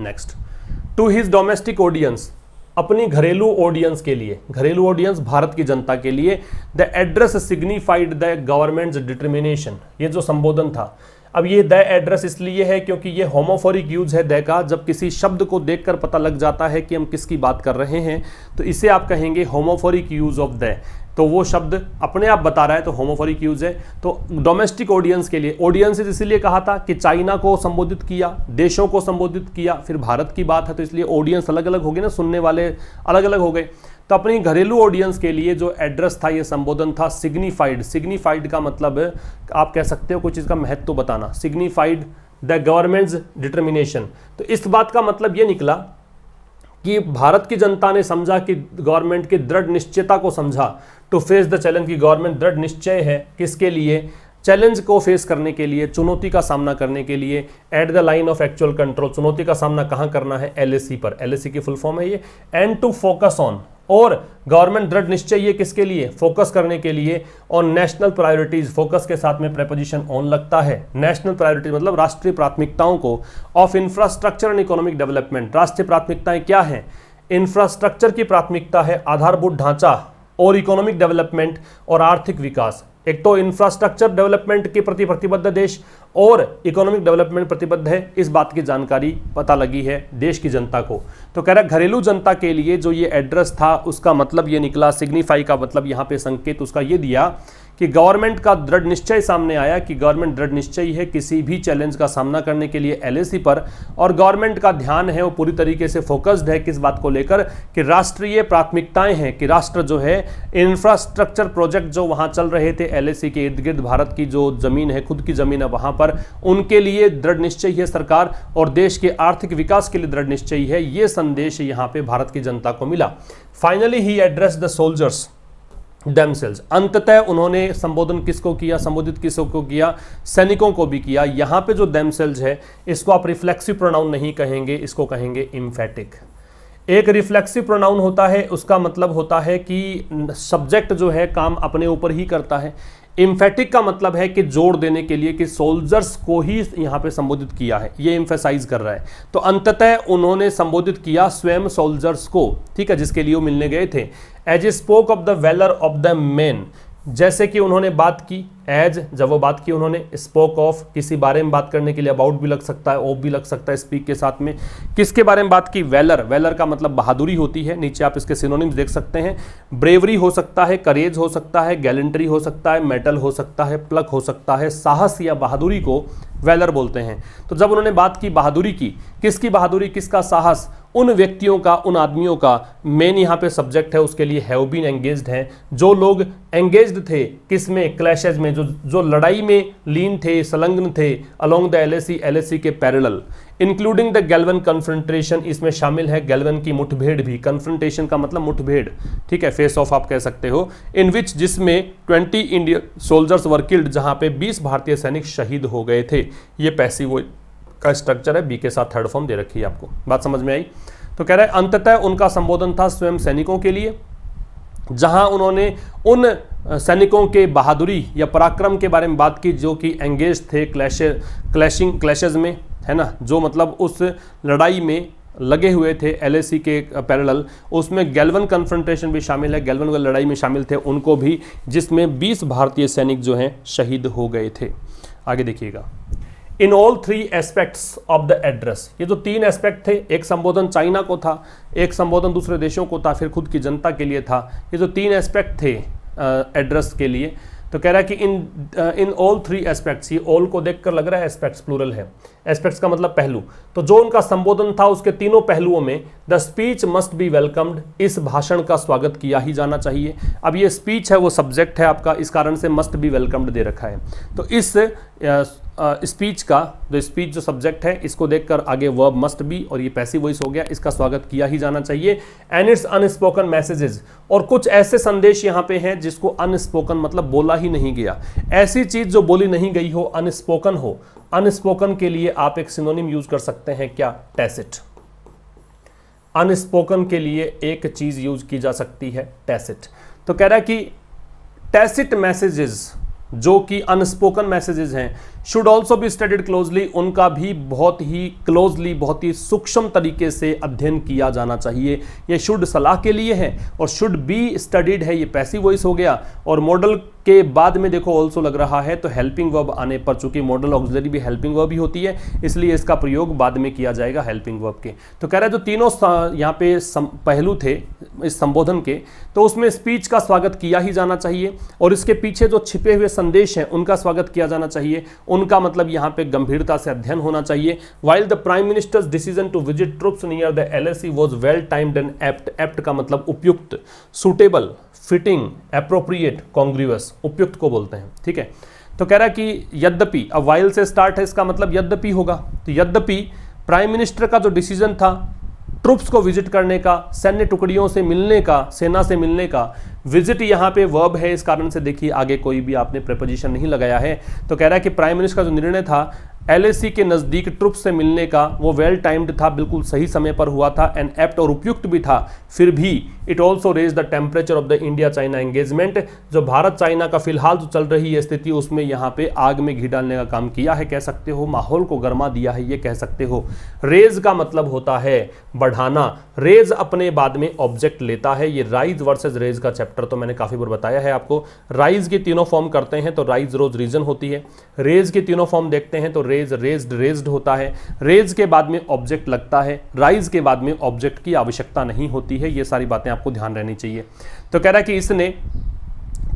Next, to his domestic audience, अपनी घरेलू ऑडियंस के लिए, घरेलू ऑडियंस भारत की जनता के लिए, the address signified the governments determination, ये जो संबोधन था। अब ये द एड्रेस इसलिए है क्योंकि ये होमोफोरिक यूज है द का, जब किसी शब्द को देखकर पता लग जाता है कि हम किसकी बात कर रहे हैं तो इसे आप कहेंगे होमोफोरिक यूज ऑफ द। तो वो शब्द अपने आप बता रहा है तो होमोफोरिक यूज है। तो डोमेस्टिक ऑडियंस के लिए, ऑडियंस इसीलिए कहा था कि चाइना को संबोधित किया, देशों को संबोधित किया, फिर भारत की बात है तो इसलिए ऑडियंस अलग अलग हो गए ना, सुनने वाले अलग अलग हो गए। तो अपनी घरेलू ऑडियंस के लिए जो एड्रेस था, ये संबोधन था सिग्निफाइड। सिग्निफाइड का मतलब आप कह सकते हो कोई चीज़ का महत्व बताना, सिग्निफाइड द गवर्नमेंट्स डिटर्मिनेशन। तो इस बात का मतलब ये निकला कि भारत की जनता ने समझा कि गवर्नमेंट की दृढ़ निश्चयता को समझा, टू फेस द चैलेंज, की गवर्नमेंट दृढ़ निश्चय है किसके लिए? चैलेंज को फेस करने के लिए, चुनौती का सामना करने के लिए। At the line of actual control, चुनौती का सामना कहाँ करना है? एलएसी पर, एलएसी की फुल फॉर्म है ये। एंड टू फोकस ऑन, और गवर्नमेंट दृढ़ निश्चय ये किसके लिए? फोकस करने के लिए ऑन नेशनल प्रायोरिटीज, फोकस के साथ में प्रेपोजिशन ऑन लगता है। नेशनल प्रायोरिटीज मतलब राष्ट्रीय प्राथमिकताओं को, of infrastructure and economic development, राष्ट्रीय प्राथमिकताएं क्या हैं? इंफ्रास्ट्रक्चर की प्राथमिकता है आधारभूत ढांचा, और इकोनॉमिक डेवलपमेंट और आर्थिक विकास। एक तो इंफ्रास्ट्रक्चर डेवलपमेंट के प्रति प्रतिबद्ध देश और इकोनॉमिक डेवलपमेंट प्रतिबद्ध है, इस बात की जानकारी पता लगी है देश की जनता को। तो कह रहा है घरेलू जनता के लिए जो ये एड्रेस था उसका मतलब ये निकला, सिग्निफाई का मतलब यहाँ पे संकेत उसका ये दिया कि गवर्नमेंट का दृढ़ निश्चय सामने आया कि गवर्नमेंट दृढ़ निश्चयी है किसी भी चैलेंज का सामना करने के लिए एलएसी पर, और गवर्नमेंट का ध्यान है वो पूरी तरीके से फोकस्ड है किस बात को लेकर कि राष्ट्रीय प्राथमिकताएं हैं कि राष्ट्र जो है इंफ्रास्ट्रक्चर प्रोजेक्ट जो वहां चल रहे थे एलएसी के इर्द गिर्द, भारत की जो जमीन है, खुद की जमीन है, वहां पर उनके लिए दृढ़ निश्चयी है सरकार और देश के आर्थिक विकास के लिए दृढ़ निश्चयी है। यह संदेश यहां पे भारत की जनता को मिला। Finally he address the soldiers themselves। अंततः उन्होंने संबोधित किसको किया? सैनिकों को भी किया। यहां पे जो themselves है इसको आप रिफ्लेक्सिव प्रोनाउन नहीं कहेंगे, इसको कहेंगे एम्फेटिक। एक रिफ्लेक्सिव प्रोनाउन होता है, उसका मतलब होता है कि सब्जेक्ट जो है काम अपने ऊपर ही करता है। एम्फेटिक का मतलब है कि जोड़ देने के लिए कि सोल्जर्स को ही यहां पे संबोधित किया है, ये एम्फेसाइज कर रहा है। तो अंततः उन्होंने संबोधित किया स्वयं सोल्जर्स को, ठीक है, जिसके लिए वो मिलने गए थे। As spoke of the valour of the men, जैसे कि उन्होंने बात की, एज जब वो बात की उन्होंने, स्पोक ऑफ किसी बारे में बात करने के लिए अबाउट भी लग सकता है, ऑफ भी लग सकता है स्पीक के साथ में। किसके बारे में बात की? वेलर। वेलर का मतलब बहादुरी होती है, नीचे आप इसके सिनोनिम्स देख सकते हैं। ब्रेवरी हो सकता है, करेज हो सकता है, गैलेंट्री हो सकता है, मेटल हो सकता है, प्लक हो सकता है। साहस या बहादुरी को वेलर बोलते हैं। तो जब उन्होंने बात की बहादुरी की, किसकी बहादुरी, किसका साहस? उन व्यक्तियों का, उन आदमियों का। मेन यहाँ पे सब्जेक्ट है उसके लिए हैव बीन एंगेज्ड है, जो लोग एंगेज्ड थे किसमें? क्लैशेज में, जो लड़ाई में लीन थे, संलग्न थे, अलोंग द एलएसी के पैरेलल, इंक्लूडिंग द गैल्वन कन्फ्रंटेशन, इसमें शामिल है गैल्वन की मुठभेड़ भी। कन्फ्रंटेशन का मतलब मुठभेड़, ठीक है, फेस ऑफ आप कह सकते हो। इन विच, जिसमें 20 इंडियन सोल्जर्स वर किल्ड, जहां पे 20 भारतीय सैनिक शहीद हो गए थे। ये पैसिव का स्ट्रक्चर है, बी के साथ थर्ड फॉर्म दे रखी है आपको। बात समझ में आई? तो कह रहे हैं अंततः उनका संबोधन था स्वयं सैनिकों के लिए, जहां उन्होंने उन सैनिकों के बहादुरी या पराक्रम के बारे में बात की जो कि एंगेज थे क्लैशेज में, है ना, जो मतलब उस लड़ाई में लगे हुए थे एलएसी के पैरेलल। उसमें गैल्वन कन्फ्रंटेशन भी शामिल है, गैल्वन वाली लड़ाई में शामिल थे उनको भी, जिसमें 20 भारतीय सैनिक जो हैं शहीद हो गए थे। आगे देखिएगा, in all 3 aspects of the address, ये जो 3 एस्पेक्ट थे, एक संबोधन चाइना को था, एक संबोधन दूसरे देशों को था, फिर खुद की जनता के लिए था। ये जो 3 एस्पेक्ट थे एड्रेस के लिए, तो कह रहा है कि इन ऑल 3 एस्पेक्ट्स, ये ऑल को देखकर लग रहा है एस्पेक्ट्स प्लूरल है, एस्पेक्ट्स का मतलब पहलू। तो जो उनका संबोधन था उसके तीनों पहलुओं में the speech must be welcomed, इस भाषण का स्वागत किया ही जाना चाहिए। अब ये स्पीच है वो सब्जेक्ट है आपका, इस कारण से मस्ट बी वेलकम्ड दे रखा है। तो इस स्पीच का जो स्पीच जो सब्जेक्ट है इसको देखकर आगे वर्ब मस्ट बी, और ये पैसिव वॉइस हो गया, इसका स्वागत किया ही जाना चाहिए। एंड इट्स अनस्पोकन मैसेजेस, और कुछ ऐसे संदेश यहाँ पे हैं जिसको अनस्पोकन मतलब बोला ही नहीं गया, ऐसी चीज जो बोली नहीं गई हो, अनस्पोकन हो। अनस्पोकन के लिए आप एक सिनोनिम यूज कर सकते हैं, क्या? टैसिट। अनस्पोकन के लिए एक चीज यूज की जा सकती है, टैसिट। तो कह रहा है कि टैसिट मैसेजेस जो कि अनस्पोकन मैसेजेस हैं, should also be studied closely, उनका भी बहुत ही क्लोजली, बहुत ही सूक्ष्म तरीके से अध्ययन किया जाना चाहिए। ये शुड सलाह के लिए है, और शुड बी स्टडीड है, ये पैसिव वॉइस हो गया। और मॉडल के बाद में देखो ऑल्सो लग रहा है, तो हेल्पिंग वर्ब आने पर, चूंकि मॉडल ऑक्सिलरी भी हेल्पिंग वर्ब ही होती है, इसलिए इसका प्रयोग बाद में किया जाएगा हेल्पिंग वर्ब के। तो कह रहा है जो तीनों यहाँ पे पहलू थे इस संबोधन के, तो उसमें स्पीच का स्वागत किया ही जाना चाहिए, और इसके पीछे जो छिपे हुए संदेश हैं उनका स्वागत किया जाना चाहिए। उनका मतलब यहाँ पे गंभीरता से अध्ययन होना चाहिए। While the prime minister's decision to visit troops near the LAC was well timed and apt, apt का मतलब उपयुक्त, सुटेबल, फिटिंग, एप्रोप्रिएट, कॉन्ग्रुअस, उपयुक्त को बोलते हैं, ठीक है। तो कह रहा है कि यद्यपि, अब वाइल से स्टार्ट है, इसका मतलब यद्यपि होगा। तो यद्यपि प्राइम मिनिस्टर का जो डिसीजन था ट्रूप्स को विजिट करने का, सैन्य टुकड़ियों से मिलने का, सेना से मिलने का, विजिट यहाँ पे वर्ब है, इस कारण से देखिए आगे कोई भी आपने प्रेपोजिशन नहीं लगाया है। तो कह रहा है कि प्राइम मिनिस्टर का जो निर्णय था एलएसी के नज़दीक ट्रुप्स से मिलने का, वो वेल टाइम्ड था, बिल्कुल सही समय पर हुआ था, एंड एप्ट और उपयुक्त भी था। फिर भी it also raise the temperature of the India China engagement, जो भारत चाइना का फिलहाल जो चल रही है स्थिति, उसमें यहाँ पे आग में घी डालने का काम किया है, कह सकते हो, माहौल को गर्मा दिया है, ये कह सकते हो। रेज का मतलब होता है बढ़ाना, रेज अपने बाद में ऑब्जेक्ट लेता है। ये राइज वर्सेज रेज का चैप्टर तो मैंने काफी बार बताया है आपको। राइज की तीनों फॉर्म करते हैं तो राइज, रोज, रीजन होती है। रेज की तीनों फॉर्म देखते हैं तो रेज, रेज्ड, रेज्ड होता है। रेज के बाद में ऑब्जेक्ट लगता है, राइज के बाद में ऑब्जेक्ट की आवश्यकता नहीं होती है। ये सारी बातें आपको ध्यान रहनी चाहिए। तो कह रहा है कि इसने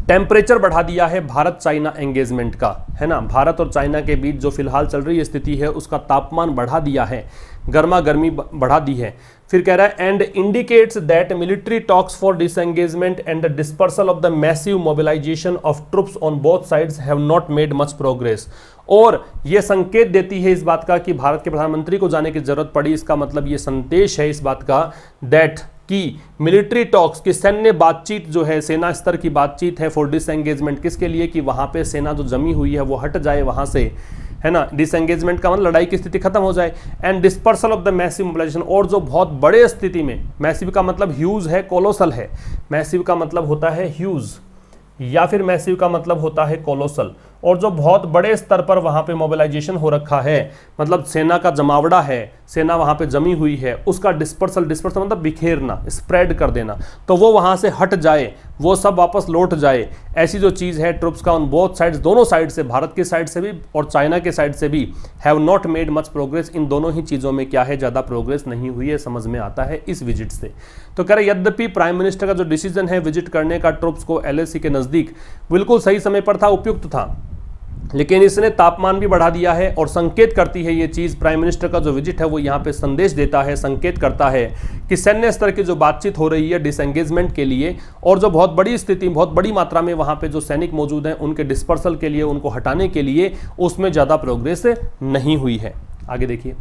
टेम्परेचर बढ़ा दिया है भारत चाइना एंगेजमेंट का, है ना। भारत और चाइना के बीच जो फिलहाल चल रही स्थिति है उसका तापमान बढ़ा दिया है, गर्मा गर्मी बढ़ा दी है। फिर कह रहा है and indicates that military talks for disengagement and the dispersal of the massive mobilisation of troops on both sides have not made much progress. और यह संकेत देती है इस बात का कि भारत के प्रधानमंत्री को जाने की जरूरत पड़ी। इसका मतलब ये संदेश है इस बात का दैट कि मिलिट्री टॉक्स की सैन्य बातचीत जो है, सेना स्तर की बातचीत है फॉर डिसएंगेजमेंट, किसके लिए कि वहां पे सेना जो जमी हुई है वो हट जाए वहां से, है ना। डिसएंगेजमेंट का मतलब लड़ाई की स्थिति खत्म हो जाए। And dispersal of the massive mobilisation, और जो बहुत बड़े स्थिति में, मैसिव का मतलब ह्यूज है, कोलोसल है। मैसिव का मतलब होता है ह्यूज या फिर मैसिव का मतलब होता है कोलोसल, और जो बहुत बड़े स्तर पर वहां पे मोबिलाइजेशन हो रखा है, मतलब सेना का जमावड़ा है, सेना वहां पे जमी हुई है, उसका डिस्पर्सल मतलब बिखेरना, स्प्रेड कर देना, तो वो वहां से हट जाए, वो सब वापस लौट जाए। ऐसी जो चीज़ है ट्रुप्स का ऑन बोथ साइड्स, दोनों साइड से, भारत की साइड से भी और चाइना के साइड से भी, have not made much progress. इन दोनों ही चीज़ों में क्या है, ज़्यादा प्रोग्रेस नहीं हुई है, समझ में आता है इस विजिट से। तो कह रहे यद्यपि प्राइम मिनिस्टर का जो डिसीजन है विजिट करने का ट्रुप्स को LAC के नज़दीक बिल्कुल सही समय पर था, उपयुक्त था, लेकिन इसने तापमान भी बढ़ा दिया है। और संकेत करती है ये चीज़, प्राइम मिनिस्टर का जो विजिट है वो यहाँ पे संदेश देता है, संकेत करता है कि सैन्य स्तर की जो बातचीत हो रही है डिसएंगेजमेंट के लिए, और जो बहुत बड़ी स्थिति, बहुत बड़ी मात्रा में वहाँ पे जो सैनिक मौजूद हैं उनके डिस्पर्सल के लिए, उनको हटाने के लिए, उसमें ज़्यादा प्रोग्रेस नहीं हुई है। आगे देखिए,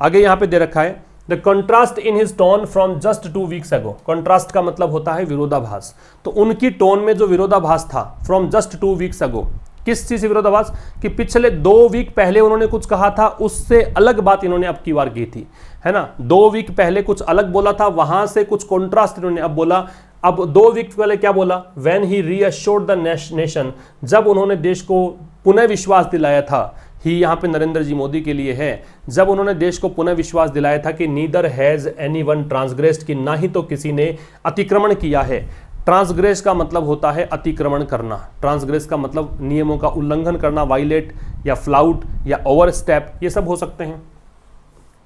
आगे यहाँ पे दे रखा है the contrast in his tone from just 2 weeks ago. Contrast का मतलब होता है विरोधाभास। तो उनकी टोन में जो विरोधाभास था फ्रॉम जस्ट 2 वीक्स अगो, किस चीज से विरोधाभास, कि पिछले 2 वीक पहले उन्होंने कुछ कहा था, उससे अलग बात इन्होंने अब की बार की थी, है ना। 2 वीक पहले कुछ अलग बोला था, वहां से कुछ कंट्रास्ट इन्होंने अब बोला। अब 2 वीक पहले क्या बोला, when he reassured the nation, जब उन्होंने देश को पुनः विश्वास दिलाया था, ही यहाँ पे नरेंद्र जी मोदी के लिए है, जब उन्होंने देश को पुनः विश्वास दिलाया था कि नीदर हैज एनीवन ट्रांसग्रेस्ड, कि ना ही तो किसी ने अतिक्रमण किया है। ट्रांसग्रेस का मतलब होता है अतिक्रमण करना, ट्रांसग्रेस का मतलब नियमों का उल्लंघन करना, वायलेट या फ्लाउट या ओवरस्टेप, ये सब हो सकते हैं।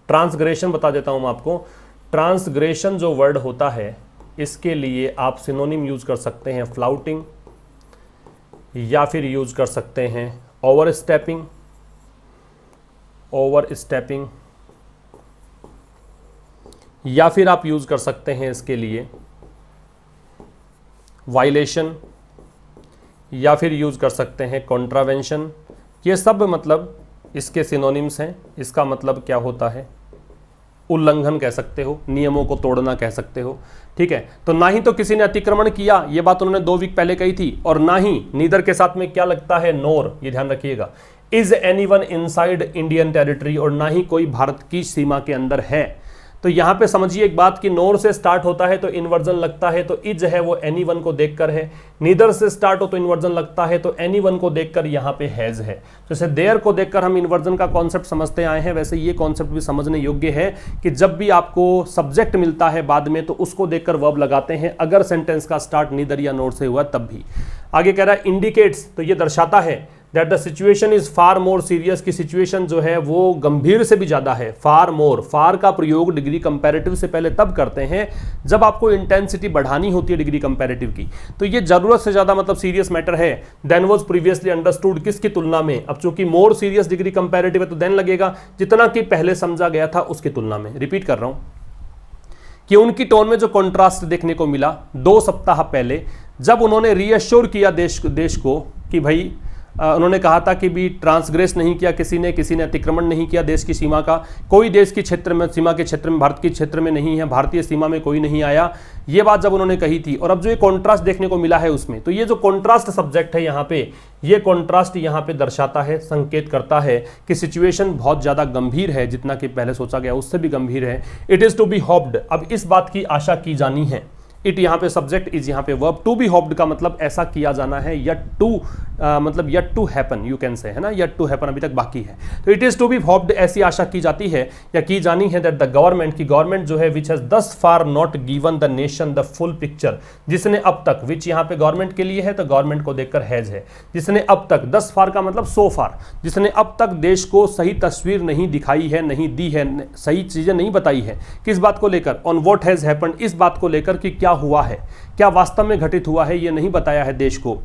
ट्रांसग्रेशन बता देता हूं मैं आपको, ट्रांसग्रेशन जो वर्ड होता है इसके लिए आप सिनोनिम यूज कर सकते हैं फ्लाउटिंग, या फिर यूज कर सकते हैं ओवरस्टेपिंग, ओवरस्टेपिंग, या फिर आप यूज कर सकते हैं इसके लिए वायलेशन, या फिर यूज कर सकते हैं कॉन्ट्रावेंशन। ये सब मतलब इसके सिनोनिम्स हैं। इसका मतलब क्या होता है, उल्लंघन कह सकते हो, नियमों को तोड़ना कह सकते हो, ठीक है। तो ना ही तो किसी ने अतिक्रमण किया, ये बात उन्होंने 2 वीक पहले कही थी, और ना ही, नीदर के साथ में क्या लगता है, नोर, ये ध्यान रखिएगा, is anyone inside Indian territory, और ना ही कोई भारत की सीमा के अंदर है। तो यहां पे समझिए एक बात कि नोर से स्टार्ट होता है तो इन्वर्जन लगता है, तो इज है वो एनीवन को देखकर है। नीदर से स्टार्ट हो तो इन्वर्जन लगता है, तो एनीवन को देखकर यहां पे हैज है। जैसे देयर को देखकर हम इन्वर्जन का कॉन्सेप्ट समझते आए हैं, वैसे ये कॉन्सेप्ट भी समझने योग्य है कि जब भी आपको सब्जेक्ट मिलता है बाद में तो उसको देखकर वर्ब लगाते हैं, अगर सेंटेंस का स्टार्ट नीदर या नोर से हुआ तब भी। आगे कह रहा है इंडिकेट्स, तो ये दर्शाता है that the situation is far more serious, की सिचुएशन जो है वो गंभीर से भी ज्यादा है। फार मोर, फार का प्रयोग डिग्री कंपैरेटिव से पहले तब करते हैं जब आपको इंटेंसिटी बढ़ानी होती है डिग्री कंपैरेटिव की। तो ये जरूरत से ज्यादा मतलब सीरियस मैटर है देन वाज प्रीवियसली अंडरस्टूड, किसकी तुलना में। अब चूंकि मोर सीरियस डिग्री कंपैरेटिव है तो देन लगेगा जितना कि पहले समझा गया था उसकी तुलना में। रिपीट कर रहा हूं कि उनकी टोन में जो कॉन्ट्रास्ट देखने को मिला 2 सप्ताह पहले, जब उन्होंने रीअश्योर किया देश को कि भाई उन्होंने कहा था कि भी ट्रांसग्रेस नहीं किया किसी ने अतिक्रमण नहीं किया देश की सीमा का, कोई देश की क्षेत्र में, सीमा के क्षेत्र में, भारत के क्षेत्र में नहीं है, भारतीय सीमा में कोई नहीं आया, ये बात जब उन्होंने कही थी। और अब जो ये कॉन्ट्रास्ट देखने को मिला है उसमें, तो ये जो कॉन्ट्रास्ट सब्जेक्ट है यहाँ पे, ये कॉन्ट्रास्ट यहाँ पे दर्शाता है, संकेत करता है कि सिचुएशन बहुत ज्यादा गंभीर है, जितना कि पहले सोचा गया उससे भी गंभीर है। It is to be hoped, अब इस बात की आशा की जानी है। इट यहाँ पे सब्जेक्ट, इज यहाँ पे वर्ब, टू बी होप्ड का मतलब ऐसा किया जाना है, यट टू मतलब yet to happen, you can say, है ना, यट टू हैपन अभी तक बाकी है। तो it is to be hoped, ऐसी आशा की जाती है या की जानी है दैट द गवर्नमेंट, की गवर्नमेंट जो है which has thus far not given the nation the full picture, जिसने अब तक, विच यहाँ पे गवर्नमेंट के लिए है तो गवर्नमेंट को देखकर हैज है, जिसने अब तक, 10 फार का मतलब सो फार, जिसने अब तक देश को सही तस्वीर नहीं दिखाई है, नहीं दी है, सही चीजें नहीं बताई है। किस बात को लेकर, ऑन व्हाट हैज हैपेंड, इस बात को लेकर कि क्या हुआ है, क्या वास्तव में घटित हुआ है, ये नहीं बताया है देश को।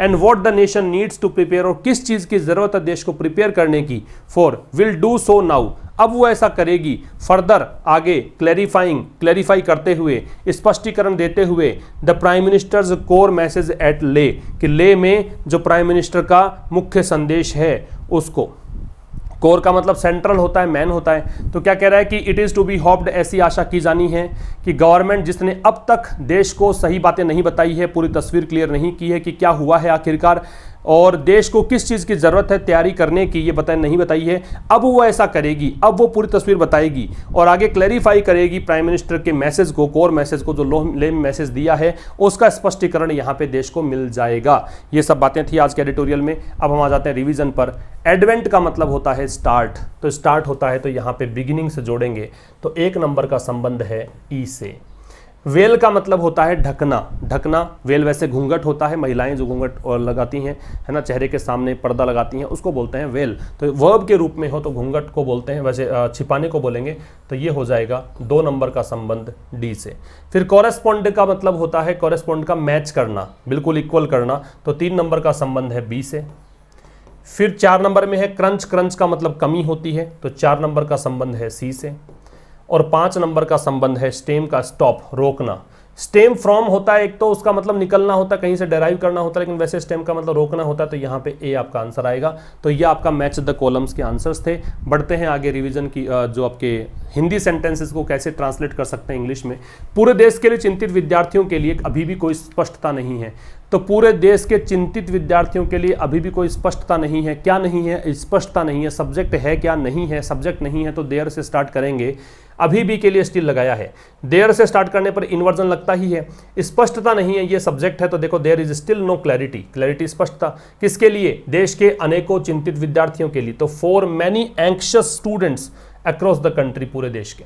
And what the nation needs to prepare, और किस चीज की जरूरत है देश को प्रिपेयर करने की, for will do so now, अब वो ऐसा करेगी, फर्दर आगे, क्लैरिफाई करते हुए, स्पष्टीकरण देते हुए, the prime ministers core message eight ले, कि ले में जो प्राइम मिनिस्टर का मुख्य संदेश है उसको, कोर का मतलब सेंट्रल होता है, मैन होता है, तो क्या कह रहा है कि it is to be hoped, ऐसी आशा की जानी है कि गवर्नमेंट जिसने अब तक देश को सही बातें नहीं बताई है, पूरी तस्वीर क्लियर नहीं की है कि क्या हुआ है आखिरकार और देश को किस चीज़ की ज़रूरत है तैयारी करने की, ये नहीं बताई है, अब वो ऐसा करेगी, अब वो पूरी तस्वीर बताएगी और आगे क्लैरिफाई करेगी प्राइम मिनिस्टर के मैसेज को, कोर मैसेज को, जो लेम मैसेज दिया है उसका स्पष्टीकरण यहाँ पे देश को मिल जाएगा। ये सब बातें थी आज के एडिटोरियल में। अब हम आ जाते हैं रिवीजन पर। एडवेंट का मतलब होता है स्टार्ट, तो स्टार्ट होता है तो यहाँ पे बिगिनिंग से जोड़ेंगे, तो 1 नंबर का संबंध है ई से। वेल का मतलब होता है ढकना, ढकना, वेल वैसे घूंघट होता है, महिलाएं जो घूंघट और लगाती हैं, है ना, चेहरे के सामने पर्दा लगाती हैं, उसको बोलते हैं वेल। तो वर्ब के रूप में हो तो घूंघट को बोलते हैं, वैसे छिपाने को बोलेंगे, तो ये हो जाएगा 2 नंबर का संबंध डी से। फिर कॉरेस्पॉन्ड का मतलब होता है, कॉरेस्पॉन्ड का मैच करना, बिल्कुल इक्वल करना, तो 3 नंबर का संबंध है बी से। फिर 4 नंबर में है क्रंच, क्रंच का मतलब कमी होती है, तो 4 नंबर का संबंध है सी से। और 5 नंबर का संबंध है स्टेम का, स्टॉप, रोकना। स्टेम फ्रॉम होता है एक, तो उसका मतलब निकलना होता है, कहीं से डेराइव करना होता है, लेकिन वैसे स्टेम का मतलब रोकना होता है, तो यहाँ पे ए आपका आंसर आएगा। तो ये आपका मैच द कॉलम्स के आंसर्स थे। बढ़ते हैं आगे रिवीजन की, जो आपके हिंदी सेंटेंसेस को कैसे ट्रांसलेट कर सकते हैं इंग्लिश में। पूरे देश के लिए चिंतित विद्यार्थियों के लिए अभी भी कोई स्पष्टता नहीं है, तो पूरे देश के चिंतित विद्यार्थियों के लिए अभी भी कोई स्पष्टता नहीं है। क्या नहीं है? स्पष्टता नहीं है। सब्जेक्ट है क्या? नहीं है। सब्जेक्ट नहीं है तो देयर से स्टार्ट करेंगे, अभी भी के लिए स्टिल लगाया है। देयर से स्टार्ट करने पर इन्वर्जन लगता ही है। स्पष्टता नहीं है, ये सब्जेक्ट है, तो देखो there is still no clarity, clarity स्पष्टता किसके लिए? देश के अनेकों चिंतित विद्यार्थियों के लिए, तो for many anxious students across the country, पूरे देश के,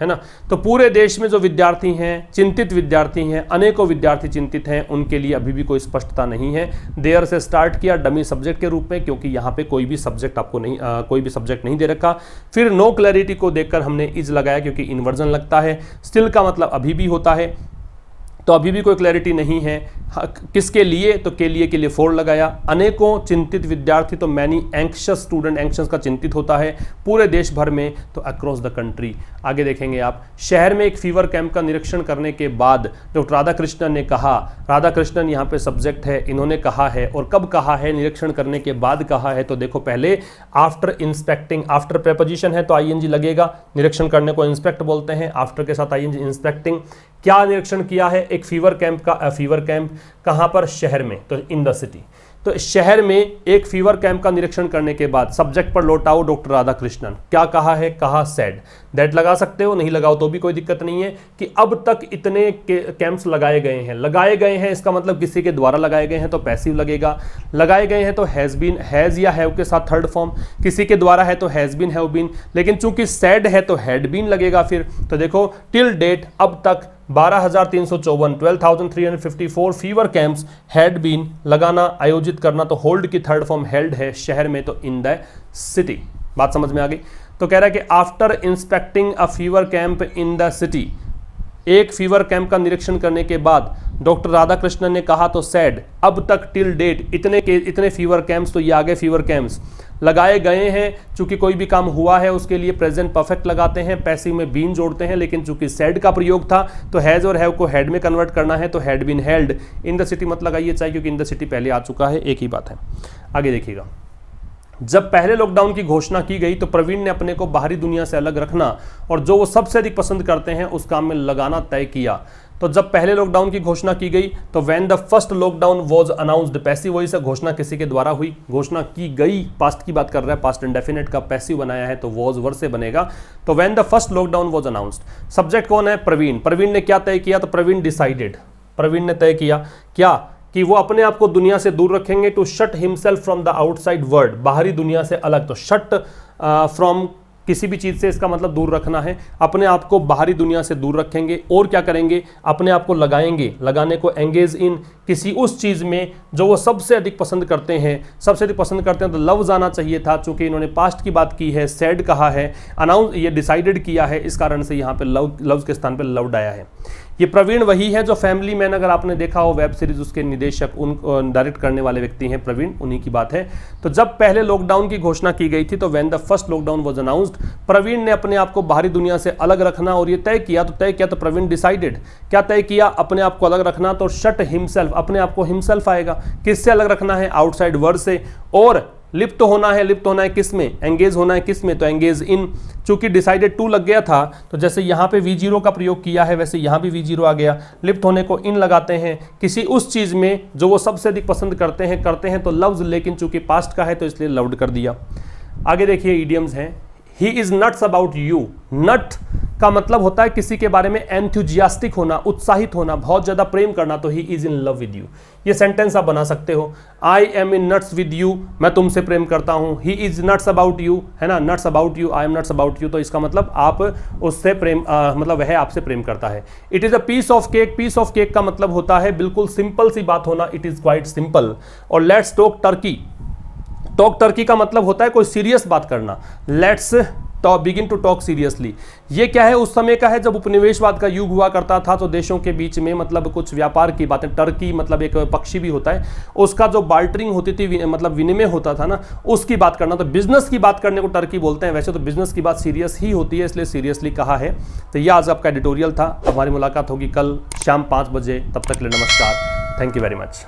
है ना। तो पूरे देश में जो विद्यार्थी हैं, चिंतित विद्यार्थी हैं, अनेकों विद्यार्थी चिंतित हैं, उनके लिए अभी भी कोई स्पष्टता नहीं है। देयर से स्टार्ट किया डमी सब्जेक्ट के रूप में, क्योंकि यहाँ पे कोई भी सब्जेक्ट आपको नहीं कोई भी सब्जेक्ट नहीं दे रखा। फिर नो क्लैरिटी को देखकर हमने इज लगाया, क्योंकि इन्वर्जन लगता है। स्टिल का मतलब अभी भी होता है, तो अभी भी कोई क्लैरिटी नहीं है। किसके लिए? तो के लिए फोर लगाया। अनेकों चिंतित विद्यार्थी, तो मैनी एंक्शियस स्टूडेंट, एंक्शियस का चिंतित होता है पूरे देश भर में, तो अक्रॉस द कंट्री। आगे देखेंगे आप, शहर में एक फीवर कैंप का निरीक्षण करने के बाद डॉक्टर राधाकृष्णन ने कहा, राधाकृष्णन यहाँ पे सब्जेक्ट है, इन्होंने कहा है, और कब कहा है? निरीक्षण करने के बाद कहा है। तो देखो पहले आफ्टर इंस्पेक्टिंग, आफ्टर प्रेपोजिशन है तो आईएनजी लगेगा, निरीक्षण करने को इंस्पेक्ट बोलते हैं, आफ्टर के साथ आईएनजी, इंस्पेक्टिंग। क्या निरीक्षण किया है? एक फीवर कैंप का, फीवर कैंप कहाँ पर? शहर में, तो इन द सिटी। तो शहर में एक फीवर कैंप का निरीक्षण करने के बाद सब्जेक्ट पर लौटाओ डॉक्टर राधाकृष्णन, क्या कहा है? कहा सेड। दैट लगा सकते हो, नहीं लगाओ तो भी कोई दिक्कत नहीं है, कि अब तक इतने कैंप्स लगाए गए हैं। लगाए गए हैं इसका मतलब किसी के द्वारा लगाए गए हैं तो पैसिव लगेगा, लगाए गए हैं तो हैज़ बीन, हैज़ या हैव के साथ थर्ड फॉर्म, किसी के द्वारा है तो हैज़ बीन, हैव बीन, लेकिन चूंकि सेड है तो हैड बीन लगेगा फिर। तो देखो टिल डेट, अब तक 12,354 12,354 फीवर कैंप्स हैड बीन, लगाना, आयोजित करना, तो होल्ड की थर्ड फॉर्म हेल्ड है, शहर में तो इन द सिटी। बात समझ में आ गई? तो कह रहा है कि after inspecting a fever camp in the city, एक फीवर कैंप का निरीक्षण करने के बाद डॉक्टर राधाकृष्णन ने कहा, तो सैड, अब तक टिल डेट इतने फीवर कैंप्स, तो ये आगे फीवर कैंप्स लगाए गए हैं। चूंकि कोई भी काम हुआ है उसके लिए प्रेजेंट परफेक्ट लगाते हैं, पैसिव में बीन जोड़ते हैं, लेकिन चूंकि सैड का प्रयोग था तो हैज़ और हैव को हैड में कन्वर्ट करना है, तो had been held. In the city मत लगाइए चाहिए, क्योंकि इन द सिटी पहले आ चुका है, एक ही बात है। आगे देखिएगा, जब पहले लॉकडाउन की घोषणा की गई तो प्रवीण ने अपने को बाहरी दुनिया से अलग रखना और जो वो सबसे अधिक पसंद करते हैं उस काम में लगाना तय किया। तो जब पहले लॉकडाउन की घोषणा की गई तो when the first lockdown was announced, passive voice से घोषणा किसी के द्वारा हुई, घोषणा की गई, पास्ट की बात कर रहा है, पास्ट इंडेफिनिट का पैसिव बनाया है तो वाज वर्ड से बनेगा। तो when the first lockdown was announced, subject कौन है? प्रवीण। प्रवीण ने क्या तय किया? तो प्रवीण डिसाइडेड, प्रवीण ने तय किया क्या? कि वो अपने आप को दुनिया से दूर रखेंगे, to shut himself from the outside world, बाहरी दुनिया से अलग। तो शट फ्रॉम किसी भी चीज़ से, इसका मतलब दूर रखना है, अपने आप को बाहरी दुनिया से दूर रखेंगे। और क्या करेंगे? अपने आप को लगाएंगे, लगाने को एंगेज इन, किसी उस चीज़ में जो वो सबसे अधिक पसंद करते हैं। सबसे अधिक पसंद करते हैं तो लव्स आना चाहिए था, चूंकि इन्होंने पास्ट की बात की है, सैड कहा है, अनाउंस ये डिसाइडेड किया है, इस कारण से यहाँ पे लव्स के स्थान पे लव्ड आया है। ये प्रवीण वही है जो फैमिली मैन, अगर आपने देखा हो वेब सीरीज, उसके निदेशक, उन डायरेक्ट करने वाले व्यक्ति हैं प्रवीण, उन्हीं की बात है। तो जब पहले लॉकडाउन की घोषणा की गई थी, तो when the first lockdown was announced, Praveen ने अपने आप को बाहरी दुनिया से अलग रखना और ये तय किया तो प्रवीण डिसाइडेड, क्या तय किया, अपने आप को अलग रखना। तो शट हिमसेल्फ, अपने आप को हिमसेल्फ आएगा, किससे अलग रखना है, आउटसाइड वर्ल्ड से। और लिप्त होना है किस में, एंगेज होना है किस में, तो एंगेज इन। चूंकि डिसाइडेड टू लग गया था, तो जैसे यहाँ पे V0 का प्रयोग किया है, वैसे यहाँ भी V0 आ गया। लिप्त होने को इन लगाते हैं किसी उस चीज में जो वो सबसे अधिक पसंद करते हैं तो लव्स, लेकिन चूंकि पास्ट का है तो इसलिए लव्ड कर दिया। आगे देखिए इडियम्स हैं। He is nuts about you. Nut का मतलब होता है किसी के बारे में एंथुजियास्टिक होना, उत्साहित होना, बहुत ज्यादा प्रेम करना, तो he is in love with you. ये सेंटेंस आप बना सकते हो, I am in nuts with you, मैं तुमसे प्रेम करता हूं। ही इज नट्स अबाउट यू, है ना, nuts about you, I am nuts about you, तो इसका मतलब आप उससे प्रेम, मतलब वह आपसे प्रेम करता है। It is a piece of cake. Piece of cake का मतलब होता है बिल्कुल सिंपल सी बात होना, इट इज क्वाइट सिंपल। और let's talk turkey. Talk turkey का मतलब होता है कोई सीरियस बात करना। Let's begin to talk seriously. ये क्या है, उस समय का है जब उपनिवेशवाद का युग हुआ करता था, तो देशों के बीच में मतलब कुछ व्यापार की बातें, टर्की मतलब एक पक्षी भी होता है, उसका जो बाल्टरिंग होती थी, मतलब विनिमय होता था ना, उसकी बात करना। तो बिजनेस की बात करने को टर्की बोलते हैं। वैसे तो बिजनेस की बात सीरियस ही होती है, इसलिए सीरियसली कहा है। तो ये आज आपका एडिटोरियल था। हमारी मुलाकात होगी कल शाम 5 बजे। तब तक के लिए नमस्कार। Thank you very much.